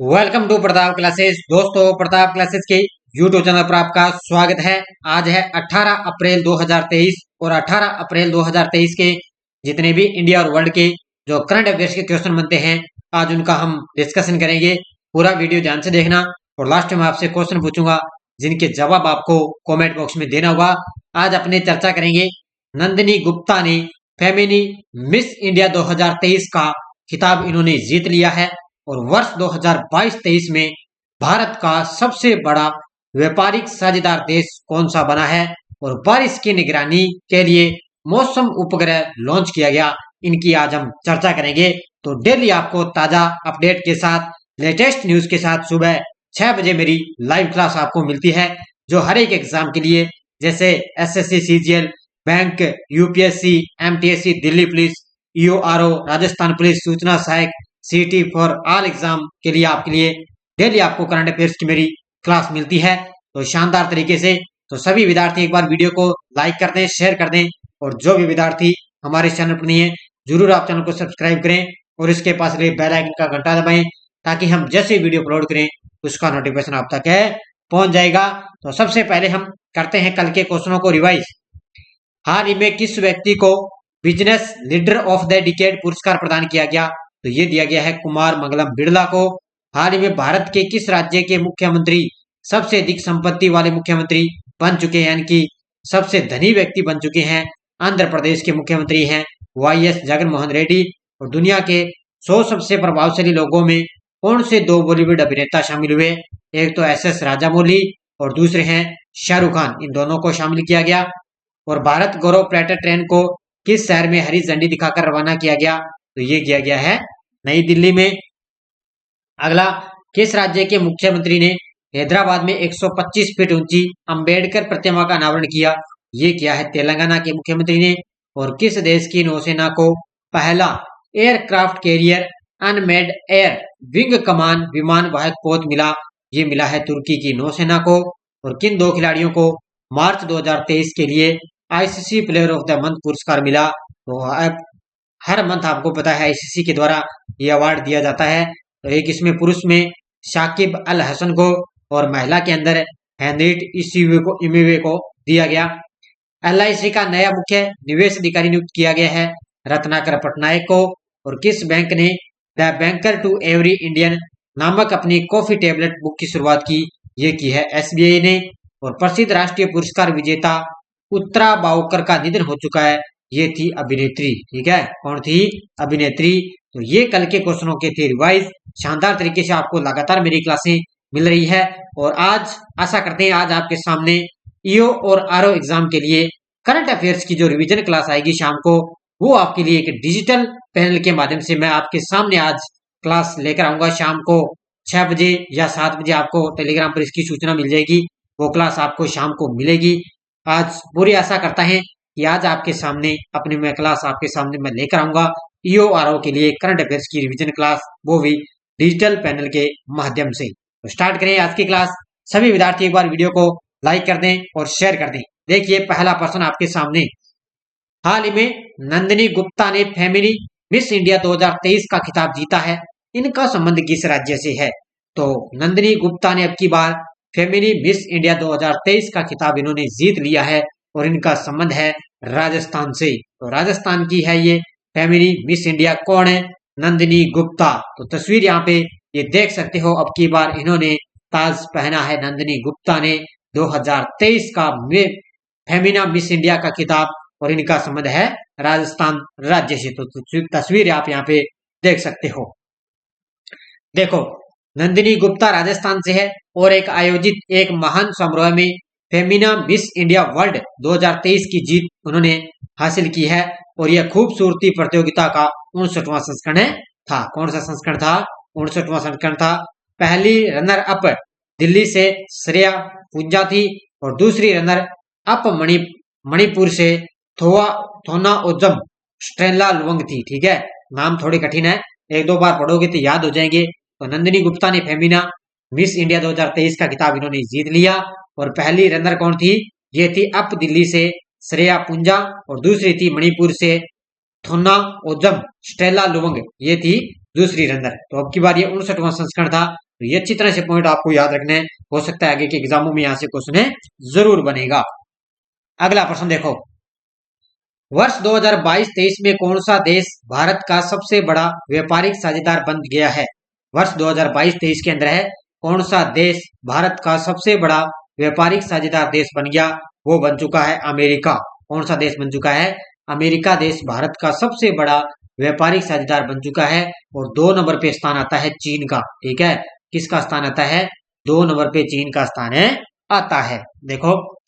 Welcome to Pratap classes. दोस्तों, Pratap classes के YouTube channel पर आपका स्वागत है। आज है 18 अप्रैल 2023 और 18 अप्रैल 2023 के जितने भी इंडिया और वर्ल्ड के जो करंट अफेयर्स के क्वेश्चन बनते हैं, आज उनका हम डिस्कशन करेंगे। पूरा वीडियो ध्यान से देखना और लास्ट में आपसे क्वेश्चन पूछूंगा जिनके जवाब आपको कॉमेंट बॉक्स में देना होगा। आज अपने चर्चा करेंगे नंदिनी गुप्ता ने फेमिनी मिस इंडिया 2023 का खिताब इन्होंने जीत लिया है और वर्ष 2022-23 में भारत का सबसे बड़ा व्यापारिक साझेदार देश कौन सा बना है और बारिश की निगरानी के लिए मौसम उपग्रह लॉन्च किया गया, इनकी आज हम चर्चा करेंगे। तो डेली आपको ताजा अपडेट के साथ लेटेस्ट न्यूज के साथ सुबह 6 बजे मेरी लाइव क्लास आपको मिलती है, जो हर एक एग्जाम के लिए जैसे SSC, CGL, bank, UPSC, MTSC, Delhi police, ईओआरओ, राजस्थान पुलिस, सूचना सहायक, सीटी फॉर ऑल एग्जाम के लिए आपके लिए डेली आपको करंट अफेयर्स की मेरी क्लास मिलती है, तो शानदार तरीके से। तो सभी विद्यार्थी एक बार वीडियो को लाइक कर दें, शेयर कर दें और जो भी विद्यार्थी हमारे चैनल पर नहीं है जरूर आप चैनल को सब्सक्राइब करें और इसके पास बेल आइकन का घंटा दबाएं ताकि हम जैसे वीडियो अपलोड करें उसका नोटिफिकेशन आप तक पहुंच जाएगा। तो सबसे पहले हम करते हैं कल के क्वेश्चनों को रिवाइज। हाल ही में किस व्यक्ति को business leader of the decade पुरस्कार प्रदान किया गया? तो ये दिया गया है कुमार मंगलम बिड़ला को। हाल ही में भारत के किस राज्य के मुख्यमंत्री सबसे अधिक संपत्ति वाले मुख्यमंत्री बन चुके हैं, यानी कि सबसे धनी व्यक्ति बन चुके हैं? आंध्र प्रदेश के मुख्यमंत्री हैं वाईएस जगनमोहन रेड्डी। और दुनिया के 100 सबसे प्रभावशाली लोगों में कौन से दो बॉलीवुड अभिनेता शामिल हुए? एक तो एस राजामौली और दूसरे हैं शाहरुख खान, इन दोनों को शामिल किया गया। और भारत गौरव प्लेटर ट्रेन को किस शहर में हरी झंडी दिखाकर रवाना किया गया? तो ये किया गया है नई दिल्ली में। अगला, किस राज्य के मुख्यमंत्री ने हैदराबाद में 125 फीट ऊंची अंबेडकर प्रतिमा का अनावरण किया? ये किया है तेलंगाना के मुख्यमंत्री ने। और किस देश की नौसेना को पहला aircraft carrier unmanned air wing कमान विमान वाहक पोत मिला? ये मिला है तुर्की की नौसेना को। और किन दो खिलाड़ियों को मार्च 2023 के लिए ICC player of the month पुरस्कार मिला? तो हर मंथ आपको पता है आईसीसी के द्वारा ये अवार्ड दिया जाता है। तो एक इसमें पुरुष में शाकिब अल हसन को और महिला के अंदर हेनरिट इमिवे को दिया गया। एलआईसी का नया मुख्य निवेश अधिकारी नियुक्त किया गया है रत्नाकर पटनायक को। और किस बैंक ने the banker to every Indian नामक अपनी कॉफी टेबलेट बुक की शुरुआत की? ये की है एसबीआई ने। और प्रसिद्ध राष्ट्रीय पुरस्कार विजेता उत्तरा बावकर का निधन हो चुका है, ये थी अभिनेत्री। ठीक है, कौन थी? अभिनेत्री। तो ये कल के क्वेश्चनों के थे रिवाइज। शानदार तरीके से आपको लगातार मेरी क्लासें मिल रही है और आज आशा करते हैं आज आपके सामने ईओ और आरओ एग्जाम के लिए करंट अफेयर्स की जो रिवीजन क्लास आएगी शाम को, वो आपके लिए एक डिजिटल पैनल के माध्यम से मैं आपके सामने आज क्लास लेकर आऊंगा। शाम को 6 बजे या 7 बजे आपको टेलीग्राम पर इसकी सूचना मिल जाएगी, वो क्लास आपको शाम को मिलेगी। आज पूरी आशा करता है कि आज आपके सामने अपनी मैं क्लास आपके सामने मैं लेकर आऊंगा ईओ आरओ के लिए करंट अफेयर्स की रिवीजन क्लास, वो भी डिजिटल पैनल के माध्यम से। तो स्टार्ट करें आज की क्लास। सभी विद्यार्थी एक बार वीडियो को लाइक कर दें और शेयर कर दें। देखिए पहला प्रश्न आपके सामने। हाल ही में नंदिनी गुप्ता ने फेमिनी मिस इंडिया 2023 का खिताब जीता है, इनका संबंध किस राज्य से है? तो नंदिनी गुप्ता ने अब की बार फेमिनी मिस इंडिया 2023 का खिताब इन्होंने जीत लिया है और इनका संबंध है राजस्थान से। तो राजस्थान की है ये फेमिनी मिस इंडिया। कौन है? नंदिनी गुप्ता। तो तस्वीर यहाँ पे ये देख सकते हो, अब की बार इन्होंने ताज पहना है नंदिनी गुप्ता ने 2023 का फेमिना मिस इंडिया का खिताब और इनका संबंध है राजस्थान राज्य से। तो तस्वीर आप यहाँ पे देख सकते हो। देखो, नंदिनी गुप्ता राजस्थान से है और एक आयोजित एक महान समारोह में फेमिना मिस इंडिया वर्ल्ड 2023 की जीत उन्होंने हासिल की है और यह खूबसूरती प्रतियोगिता का 59वां संस्करण था। कौन सा संस्करण था? 59वां संस्करण था। पहली रनर अप दिल्ली से श्रेया पूंजा थी और दूसरी रनर अप मणिपुर से थोना ओजम स्ट्रेला लुवंग थी। ठीक है, नाम थोड़े कठिन है, एक दो बार पढ़ोगे तो याद हो जाएंगे। तो नंदिनी गुप्ता ने फेमिना मिस इंडिया 2023 का खिताब इन्होंने जीत लिया और पहली रनर कौन थी? ये थी अप दिल्ली से श्रेया पूंजा और दूसरी थी मणिपुर से थोना ओजम स्टेला लुवंग, ये थी दूसरी रनर। तो अब की बार ये 59वां संस्करण था तो ये अच्छी तरह से पॉइंट आपको याद रखने हैं। हो सकता है आगे के एग्जामों में यहाँ से क्वेश्चन जरूर बनेगा। अगला प्रश्न देखो, वर्ष 2022-23 में कौन सा देश भारत का सबसे बड़ा व्यापारिक साझेदार बन गया है? वर्ष 2022-23 के अंदर है, कौन सा देश भारत का सबसे बड़ा व्यापारिक साझेदार देश बन गया? वो बन चुका है अमेरिका। कौन सा देश बन चुका है? अमेरिका देश भारत का सबसे बड़ा व्यापारिक साझेदार बन चुका है। और 2 नंबर पे स्थान आता है चीन का। ठीक है, किसका स्थान आता है? 2 नंबर पे चीन का स्थान आता है। देखो,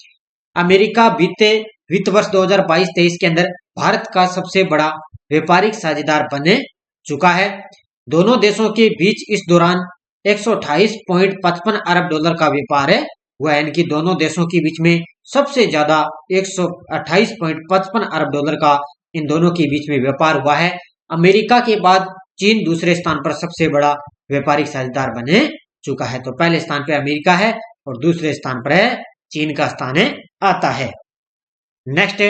अमेरिका बीते वित्त वर्ष 2022-23 के अंदर भारत का सबसे बड़ा व्यापारिक साझेदार बन चुका है। दोनों देशों के बीच इस दौरान 128.55 अरब डॉलर का व्यापार हुआ है। इनकी दोनों देशों के बीच में सबसे ज्यादा 128.55 अरब डॉलर का इन दोनों के बीच में व्यापार हुआ है। अमेरिका के बाद चीन दूसरे स्थान पर सबसे बड़ा व्यापारिक साझेदार बन चुका है। तो पहले स्थान पर अमेरिका है और दूसरे स्थान पर चीन का स्थान आता है। नेक्स्ट,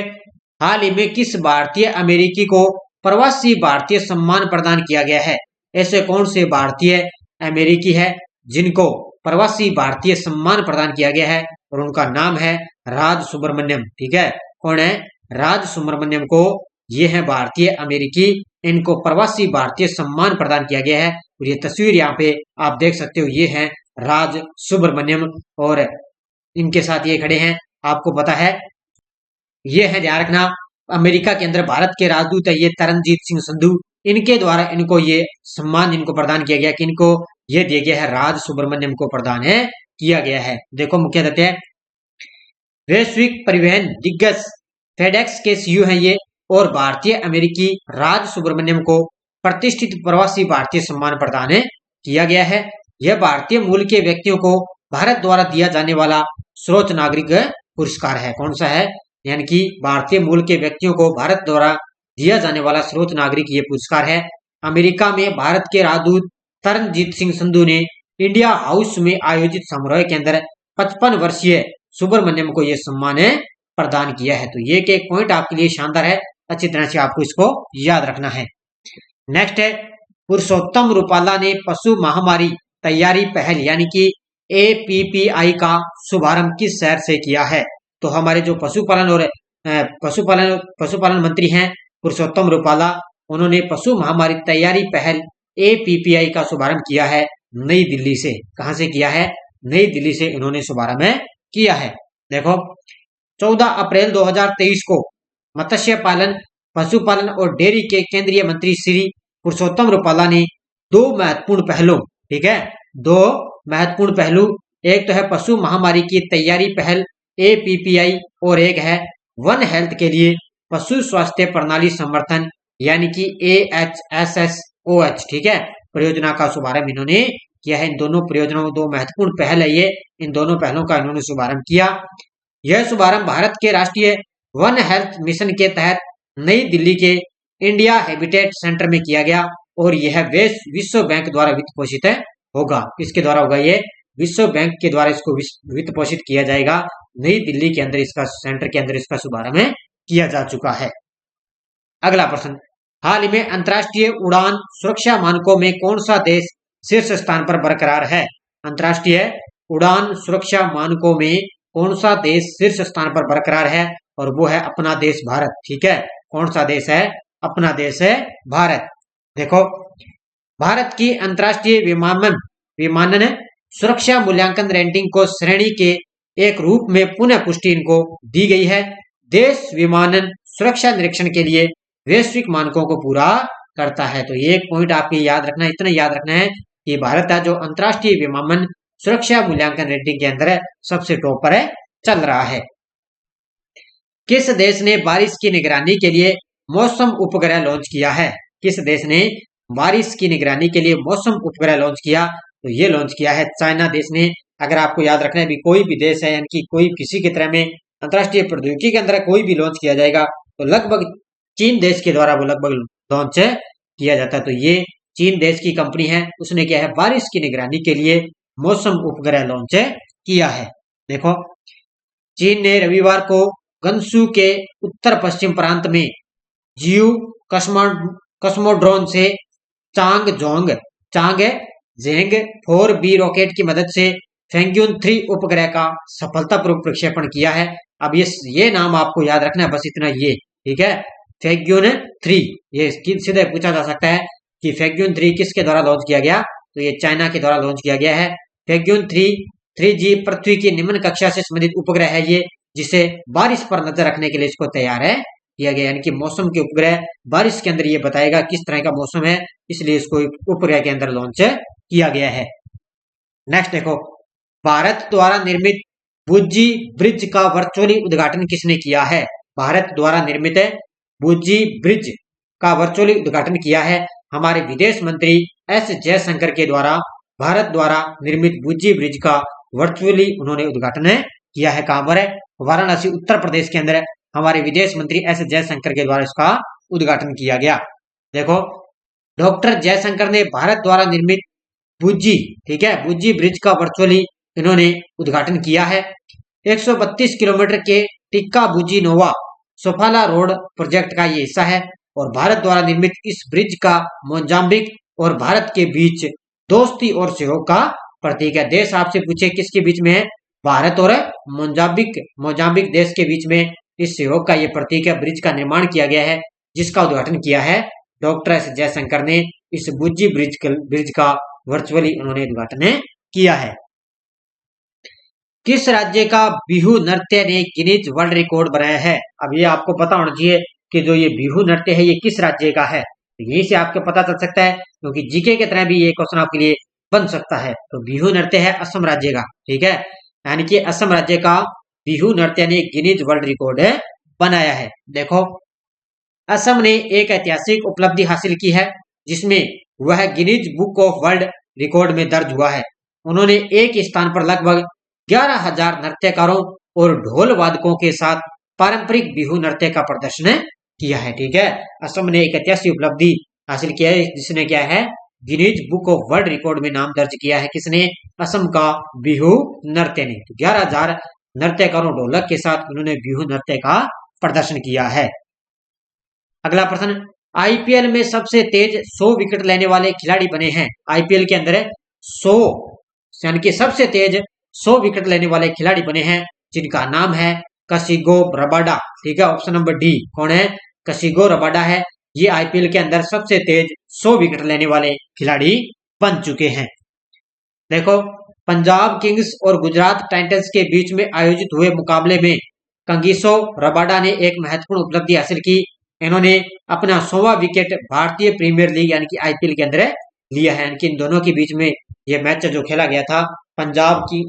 हाल ही में किस भारतीय अमेरिकी को प्रवासी भारतीय सम्मान प्रदान किया गया है? ऐसे कौन से भारतीय अमेरिकी है जिनको प्रवासी भारतीय सम्मान प्रदान किया गया है? और उनका नाम है राज सुब्रमण्यम। ठीक है, कौन है? राज सुब्रमण्यम को, ये है भारतीय अमेरिकी, इनको प्रवासी भारतीय सम्मान प्रदान किया गया है। और ये तस्वीर यहाँ पे आप देख सकते हो, ये है राज सुब्रमण्यम और इनके साथ ये खड़े हैं। आपको पता है, ये है, ध्यान रखना, अमेरिका के अंदर भारत के राजदूत है ये तरनजीत सिंह संधू। इनके द्वारा इनको ये सम्मान इनको प्रदान किया गया कि इनको ये दिया गया है, राज सुब्रमण्यम को प्रदान किया गया है। देखो, मुख्य तथ्य है, वैश्विक परिवहन दिग्गज फेडेक्स के सीईओ हैं ये। और भारतीय अमेरिकी राज सुब्रमण्यम को प्रतिष्ठित प्रवासी भारतीय सम्मान प्रदान किया गया है। यह भारतीय मूल के व्यक्तियों को भारत द्वारा दिया जाने वाला सर्वोच्च नागरिक पुरस्कार है। कौन सा है? यानी कि भारतीय मूल के व्यक्तियों को भारत द्वारा दिया जाने वाला सर्वोच्च नागरिक ये पुरस्कार है। अमेरिका में भारत के राजदूत तरनजीत सिंह संधू ने इंडिया हाउस में आयोजित समारोह के अंदर 55 वर्षीय सुब्रमण्यम को यह सम्मान प्रदान किया है। तो ये एक पॉइंट आपके लिए शानदार है, अच्छी तरह से आपको इसको याद रखना है। नेक्स्ट है, पुरुषोत्तम रूपाला ने पशु महामारी तैयारी पहल यानी कि APPI का शुभारंभ किस शहर से किया है? तो हमारे जो पशुपालन मंत्री हैं पुरुषोत्तम रूपाला, उन्होंने पशु महामारी तैयारी पहल APPI का शुभारंभ किया है नई दिल्ली से। कहां से किया है? नई दिल्ली से इन्होंने शुभारंभ किया है। देखो, 14 अप्रैल 2023 को मत्स्य पालन, पशुपालन और डेयरी के केंद्रीय मंत्री श्री पुरुषोत्तम रूपाला ने 2 महत्वपूर्ण पहलों, ठीक है, 2 महत्वपूर्ण पहलू, एक तो है पशु महामारी की तैयारी पहल APPI और एक है वन हेल्थ के लिए पशु स्वास्थ्य प्रणाली समर्थन यानी कि AHSSOH, ठीक है, परियोजना का शुभारंभ इन्होंने किया है। इन दोनों परियोजनाओं, 2 महत्वपूर्ण पहल है ये, इन दोनों पहलों का इन्होंने शुभारंभ किया। यह शुभारंभ भारत के राष्ट्रीय वन हेल्थ मिशन के तहत नई दिल्ली के इंडिया हैबिटेट सेंटर में किया गया और यह विश्व बैंक द्वारा वित्त पोषित होगा। इसके द्वारा होगा, ये विश्व बैंक के द्वारा इसको वित्त पोषित किया जाएगा। नई दिल्ली के अंदर इसका सेंटर के अंदर इसका शुभारंभ किया जा चुका है। अगला प्रश्न, हाल ही में अंतर्राष्ट्रीय उड़ान सुरक्षा मानकों में कौन सा देश शीर्ष स्थान पर बरकरार है? अंतर्राष्ट्रीय उड़ान सुरक्षा मानकों में कौन सा देश शीर्ष स्थान पर बरकरार है? और वो है अपना देश भारत। ठीक है, कौन सा देश है? अपना देश है भारत। देखो, भारत की अंतर्राष्ट्रीय विमानन सुरक्षा मूल्यांकन रेटिंग को श्रेणी के एक रूप में पुनः पुष्टि इनको दी गई है। देश विमानन सुरक्षा निरीक्षण के लिए वैश्विक मानकों को पूरा करता है। तो ये एक पॉइंट आपको याद रखना है, इतना याद रखना है कि भारत है जो अंतर्राष्ट्रीय विमानन सुरक्षा मूल्यांकन रेटिंग के अंदर सबसे टॉप पर चल रहा है। किस देश ने बारिश की निगरानी के लिए मौसम उपग्रह लॉन्च किया है? किस देश ने बारिश की निगरानी के लिए मौसम उपग्रह लॉन्च किया? तो ये लॉन्च किया है चाइना देश ने। अगर आपको याद रखना है भी कोई भी देश है, यानी कि कोई किसी की तरह में अंतर्राष्ट्रीय प्रौद्योगिकी के अंदर कोई भी लॉन्च किया जाएगा तो लगभग चीन देश के द्वारा वो लगभग लॉन्च किया जाता है। तो ये चीन देश की कंपनी है, उसने क्या है, बारिश की निगरानी के लिए मौसम उपग्रह लॉन्च किया है। देखो, चीन ने रविवार को गंसू के उत्तर पश्चिम प्रांत में जियू कस्मोड्रोन से चांग जेंग 4B रॉकेट की मदद से फेंग्यून 3 उपग्रह का सफलतापूर्वक प्रक्षेपण किया है। अब ये नाम आपको याद रखना है, बस इतना ये, ठीक है। फेंग्यून 3, ये सीधे पूछा जा सकता है कि फेंग्यून 3 किसके द्वारा लॉन्च किया गया, तो ये चाइना के द्वारा लॉन्च किया गया है। फेंग्यून 3G पृथ्वी की निम्न कक्षा से संबंधित उपग्रह है ये, जिसे बारिश पर नजर रखने के लिए इसको तैयार है किया गया, यानी कि मौसम के उपग्रह बारिश के अंदर ये बताएगा किस तरह का मौसम है, इसलिए इसको उपग्रह के अंदर लॉन्च किया गया है। नेक्स्ट देखो, भारत द्वारा निर्मित बुज्जी ब्रिज का वर्चुअली उद्घाटन किसने किया है? भारत द्वारा निर्मित बुज्जी ब्रिज का वर्चुअली उद्घाटन किया है हमारे विदेश मंत्री एस जयशंकर के द्वारा। भारत द्वारा निर्मित बुज्जी ब्रिज का वर्चुअली उन्होंने उद्घाटन किया है। कहां पर है? वाराणसी उत्तर प्रदेश के अंदर हमारे विदेश मंत्री एस जयशंकर के द्वारा इसका उद्घाटन किया गया। देखो, डॉक्टर जयशंकर ने भारत द्वारा निर्मित बुज्जी, ठीक है, बुज्जी ब्रिज का वर्चुअली इन्होंने उद्घाटन किया है। 132 किलोमीटर के टिक्का बुज्जी नोवा सोफाला रोड प्रोजेक्ट का ये हिस्सा है और भारत द्वारा निर्मित इस ब्रिज का मोजाम्बिक और भारत के बीच दोस्ती और सहयोग का प्रतीक है। देश आपसे पूछे किसके बीच में है? भारत और मोजाम्बिक देश के बीच में इस सहयोग का ये प्रतीक है। ब्रिज का निर्माण किया गया है, जिसका उद्घाटन किया है डॉक्टर एस जयशंकर ने। इस बुज्जी ब्रिज का वर्चुअली उन्होंने उद्घाटन किया है। किस राज्य का बिहू नृत्य ने गिनीज वर्ल्ड रिकॉर्ड बनाया है? अब ये आपको पता होना चाहिए कि जो ये बिहू नृत्य है ये किस राज्य का है, यही से आपको पता चल सकता है, क्योंकि जीके की तरह भी ये क्वेश्चन आपके लिए बन सकता है। तो बिहू नृत्य है असम राज्य का, ठीक है, यानी कि असम राज्य का बिहू नृत्य ने गिनीज वर्ल्ड रिकॉर्ड बनाया है। देखो, असम ने एक ऐतिहासिक उपलब्धि हासिल की है, जिसमें वह Guinness book of world record में दर्ज हुआ है। उन्होंने एक स्थान पर लगभग 11,000 नृत्यकारों और ढोल वादकों के साथ पारंपरिक बिहू नृत्य का प्रदर्शन किया है, ठीक है। असम ने एक ऐतिहासिक उपलब्धि हासिल किया है, जिसने क्या है, Guinness book of world record में नाम दर्ज किया है। किसने? असम का बिहू नृत्य ने। 11,000 नृत्यकारों ढोलक के साथ उन्होंने बिहू नृत्य का प्रदर्शन किया है। अगला प्रश्न, आईपीएल में सबसे तेज 100 विकेट लेने वाले खिलाड़ी बने हैं। आईपीएल के अंदर 100 यानी कि सबसे तेज 100 विकेट लेने वाले खिलाड़ी बने हैं, जिनका नाम है कशिगो रबाडा, ठीक है। ऑप्शन नंबर डी कौन है? कशिगो रबाडा है। ये आईपीएल के अंदर सबसे तेज 100 विकेट लेने वाले खिलाड़ी बन चुके हैं। देखो, पंजाब किंग्स और गुजरात टाइटंस के बीच में आयोजित हुए मुकाबले में कंगिसो रबाडा ने एक महत्वपूर्ण उपलब्धि हासिल की। इन्होंने अपना 100वां विकेट भारतीय प्रीमियर लीग यानी कि आईपीएल के अंदर लिया है। यानी कि इन दोनों के बीच में यह मैच जो खेला गया था, पंजाब की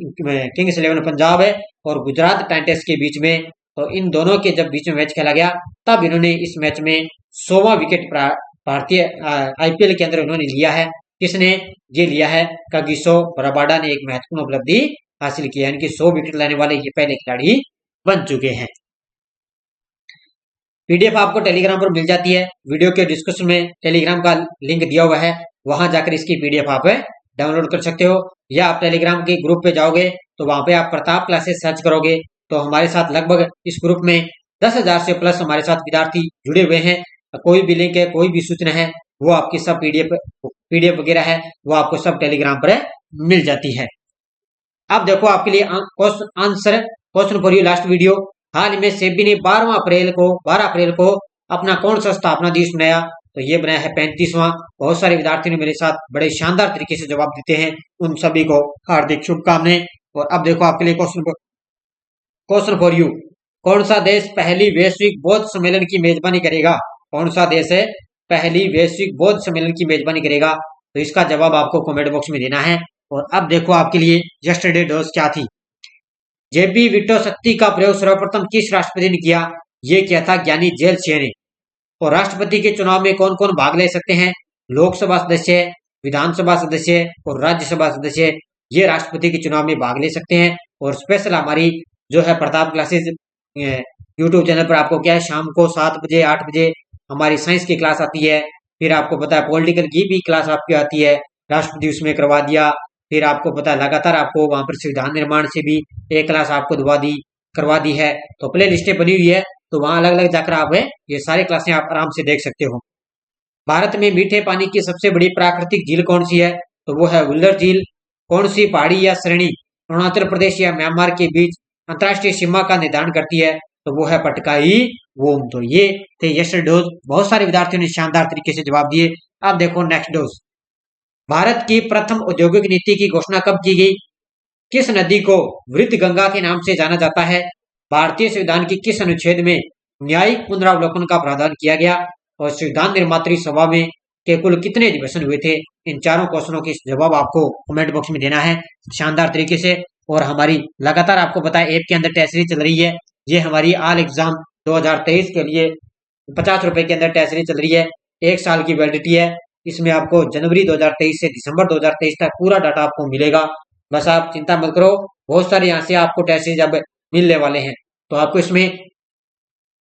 किंग्स 11 पंजाब है और गुजरात टाइटंस के बीच में, तो इन दोनों के जब बीच में मैच खेला गया तब इन्होंने इस मैच में 100वां विकेट भारतीय आईपीएल के अंदर उन्होंने लिया है। किसने ये लिया है? कागिसो रबाडा ने एक महत्वपूर्ण उपलब्धि हासिल की है, यानी कि 100 विकेट लेने वाले ये पहले खिलाड़ी बन चुके हैं। पीडीएफ आपको टेलीग्राम पर मिल जाती है। वीडियो के डिस्क्रिप्शन में टेलीग्राम का लिंक दिया हुआ है, वहां जाकर इसकी पीडीएफ आप डाउनलोड कर सकते हो, या आप टेलीग्राम के ग्रुप पे जाओगे तो वहां पे आप प्रताप क्लासेस सर्च करोगे तो हमारे साथ लगभग इस ग्रुप में 10,000 से प्लस हमारे साथ विद्यार्थी जुड़े हुए हैं। कोई भी लिंक है, कोई भी सूचना है, वो आपकी सब पीडीएफ वगैरह है, वो आपको सब टेलीग्राम पर मिल जाती है। अब देखो आपके लिए question for you last video. हाल में सेबी ने 12 अप्रैल को अपना कौन सा स्थापना दिवस मनाया? तो ये बनाया है 35वां। बहुत सारे विद्यार्थियों ने मेरे साथ बड़े शानदार तरीके से जवाब देते हैं, उन सभी को हार्दिक शुभकामनाएं। और अब देखो आपके लिए क्वेश्चन फॉर यू, कौन सा देश पहली वैश्विक बौद्ध सम्मेलन की मेजबानी करेगा? कौन सा देश है पहली वैश्विक बौद्ध सम्मेलन की मेजबानी करेगा? तो इसका जवाब आपको कमेंट बॉक्स में देना है। और अब देखो आपके लिए यस्टरडे डोज क्या थी। जेबी विटो शक्ति का प्रयोग सर्वप्रथम किस राष्ट्रपति ने किया? ये किया था ज्ञानी जेल सिंह ने। और राष्ट्रपति के चुनाव में कौन कौन भाग ले सकते हैं? लोकसभा सदस्य, विधानसभा सदस्य और राज्यसभा सदस्य, ये राष्ट्रपति के चुनाव में भाग ले सकते हैं। और स्पेशल हमारी जो है प्रताप क्लासेस यूट्यूब चैनल पर आपको क्या है, शाम को 7 बजे 8 बजे हमारी साइंस की क्लास आती है। फिर आपको पता है पॉलिटिकल की भी क्लास आपकी आती है, राष्ट्रपति उसमें करवा दिया। फिर आपको पता है लगातार आपको वहां पर संविधान निर्माण से भी एक क्लास आपको करवा दी है। तो प्ले लिस्टें बनी हुई है, तो वहां अलग अलग जाकर आप ये सारी क्लासें आप आराम से देख सकते हो। भारत में मीठे पानी की सबसे बड़ी प्राकृतिक झील कौन सी है? तो वो है वुल्लर झील। कौन सी पहाड़ी या श्रेणी अरुणाचल प्रदेश या म्यांमार के बीच अंतर्राष्ट्रीय सीमा का निर्धारण करती है? तो वो है पटकाई वोम। तो ये थे यस्टर डोज। बहुत सारे विद्यार्थियों ने शानदार तरीके से जवाब दिए। अब देखो नेक्स्ट डोज। भारत की प्रथम औद्योगिक नीति की घोषणा कब की गई? किस नदी को वृद्ध गंगा के नाम से जाना जाता है? भारतीय संविधान की किस अनुच्छेद में न्यायिक पुनरावलोकन का प्रावधान किया गया? और संविधान निर्मात्री सभा में के कुल कितने अधिवेशन हुए थे? इन चारों क्वेश्चनों के जवाब आपको कमेंट बॉक्स में देना है शानदार तरीके से। और हमारी लगातार आपको पता है ऐप के अंदर टेस्ट सीरीज चल रही है। ये हमारी ऑल एग्जाम 2023 के लिए 50 रुपए के अंदर टेस्ट सीरीज चल रही है। 1 साल की वैलिडिटी है। इसमें आपको जनवरी 2023 से दिसंबर 2023 तक पूरा डाटा आपको मिलेगा। बस आप चिंता मत करो, बहुत सारे यहाँ से आपको टेस्ट सीरीज अब मिलने वाले हैं। तो आपको इसमें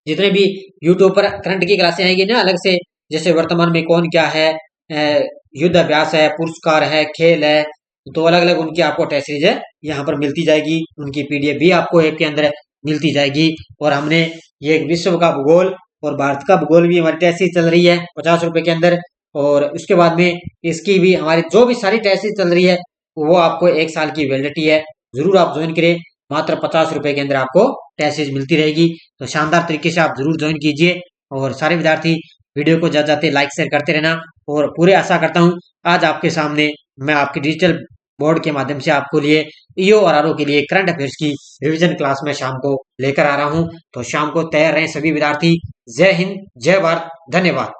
जितने भी यूट्यूब पर करंट की क्लासें आएंगी ना अलग से, जैसे वर्तमान में कौन क्या है, युद्ध अभ्यास है, पुरस्कार है, खेल है, तो अलग अलग उनकी आपको टेस्ट सीरीज है यहाँ पर मिलती जाएगी। उनकी पीडीएफ भी आपको ऐप के अंदर मिलती जाएगी। और हमने ये विश्व का भूगोल और भारत का भूगोल भी हमारी टेस्ट सीरीज चल रही है 50 रुपए के अंदर। और उसके बाद में इसकी भी हमारी जो भी सारी टेस्ट सीरीज चल रही है वो आपको 1 साल की वैलिडिटी है। जरूर आप ज्वाइन करें, मात्र 50 रुपए के अंदर आपको टेस्ट सीरीज मिलती रहेगी। तो शानदार तरीके से आप जरूर ज्वाइन कीजिए। और सारे विद्यार्थी वीडियो को जाते जाते लाइक शेयर करते रहना। और पूरे आशा करता हूँ आज आपके सामने मैं आपके डिजिटल बोर्ड के माध्यम से आपको लिए ईओ और आरओ के लिए करंट अफेयर्स की रिवीजन क्लास में शाम को लेकर आ रहा हूँ। तो शाम को तैयार रहें सभी विद्यार्थी। जय हिंद, जय भारत, धन्यवाद।